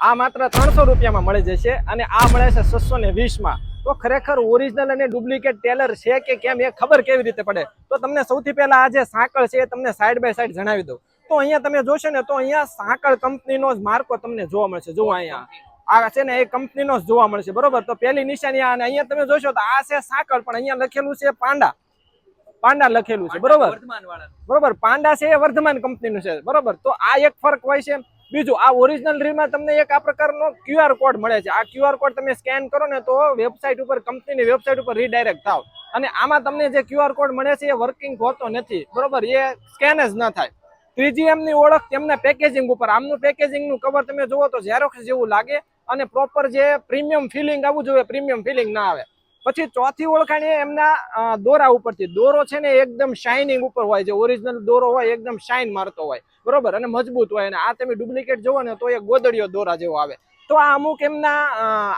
આ માત્ર 300 રૂપિયામાં મળી જશે અને આ મળે છે 620 માં। તો ખરેખર ઓરિજિનલ અને ડુપ્લિકેટ ટેલર છે કે કેમ એ ખબર કેવી રીતે પડે? તો તમને સૌથી પહેલા આ જે સાંકળ છે એ તમને સાઈડ બાય સાઈડ જણાવી દઉં। તો અહીંયા તમે જોશો ને તો અહીંયા સાંકળ કંપનીનો જ માર્કો તમને જોવા મળશે। જુઓ અહીંયા આ છે ને એ કંપનીનો જ જોવા મળશે, બરોબર। તો પહેલી નિશાની આ, અને અહીંયા તમે જોશો તો આ છે સાંકળ, પણ અહીંયા લખેલું છે પાંડા, પાંડા લખેલું છે, બરોબર બરોબર। પાંડા છે એ વર્ધમાન કંપનીનું છે, બરોબર। તો આ એક ફરક હોય છે। બીજું, આ ઓરિજિનલ રીલમાં તમને એક આ પ્રકારનો QR કોડ મળે છે। આ QR કોડ તમે સ્કેન કરો ને તો વેબસાઇટ ઉપર, કંપનીની વેબસાઇટ ઉપર રીડાયરેક્ટ થાવ, અને આમાં તમને જે QR કોડ મળે છે એ વર્કિંગ હોતો નથી, બરોબર, એ સ્કેન જ ન થાય। ત્રીજી એમની ઓળખ તેમના પેકેજિંગ ઉપર, આમનું પેકેજિંગનું કવર તમે જુઓ તો ઝેરોક્સ જેવું લાગે અને પ્રોપર જે પ્રીમિયમ ફિલિંગ આવવું જોઈએ, પ્રીમિયમ ફિલિંગ ના આવે। પછી ચોથી ઓળખાણ એ એમના દોરા ઉપરથી, દોરો છે ને એકદમ શાઇનિંગ ઉપર હોય, જે ઓરિજિનલ દોરો હોય એકદમ શાઇન મારતો હોય, બરોબર, અને મજબૂત હોય। અને આ તમે ડુપ્લિકેટ જોવો ને તો એ ગોદડીયો દોરા જેવો આવે। તો આ અમુક એમના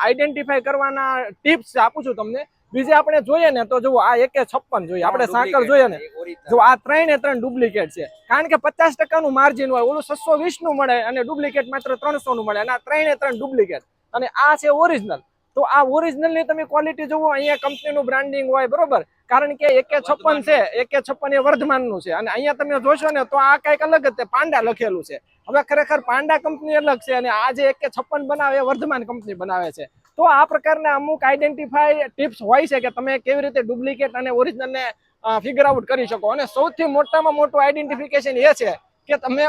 આઈડેન્ટિફાઈ કરવાના ટિપ્સ આપું છું તમને। બીજે આપણે જોઈએ ને તો જુઓ, આ 1.56 જોઈએ, આપણે સાંકળ જોઈએ ને, જો આ 3 ડુપ્લિકેટ છે, કારણ કે 50% માર્જિન હોય। ઓલું 620 નું મળે અને ડુપ્લિકેટ માત્ર 300 નું મળે, અને આ 3 ડુપ્લિકેટ, અને આ છે ઓરિજિનલ। તો આ ઓરિજિનલ ની તમે ક્વોલિટી જુઓ, અહીંયા કંપનીનું બ્રાન્ડિંગ હોય, બરોબર, કારણ કે 1.56 છે, 1.56 એ વર્ધમાનનું છે, અને અહીંયા તમે જોશો ને તો આ કઈક અલગ જ પાંડા લખેલું છે। હવે ખરેખર પાંડા કંપની અલગ છે અને આ જે 1.56 બનાવે એ વર્ધમાન કંપની બનાવે છે। તો આ પ્રકારના અમુક આઈડેન્ટિફાઈ ટિપ્સ હોય છે કે તમે કેવી રીતે ડુપ્લિકેટ અને ઓરિજિનલ ને ફિગર આઉટ કરી શકો। અને સૌથી મોટામાં મોટું આઈડેન્ટિફિકેશન એ છે કે તમે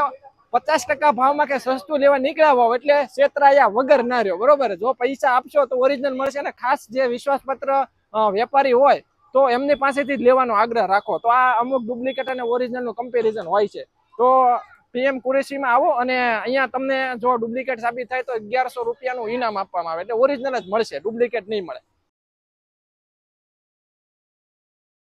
50% ભાવમાં કે સસ્તું લેવા નીકળ્યા હોવ એટલે છેતરાયા વગર ના રહ્યો, બરોબર। જો પૈસા આપશો તો ઓરિજિનલ મળશે, ને ખાસ જે વિશ્વાસપત્ર વેપારી હોય તો એમની પાસેથી જ લેવાનો આગ્રહ રાખો। તો આ અમુક ડુપ્લિકેટ અને ઓરિજિનલ નું કમ્પેરિઝન હોય છે। તો PM કુરેશીમાં આવો, અને અહીંયા તમને જો ડુપ્લિકેટ સાબિત થાય તો 1100 રૂપિયાનું ઇનામ આપવામાં આવે, એટલે ઓરિજિનલ જ મળશે, ડુપ્લિકેટ નહીં મળે।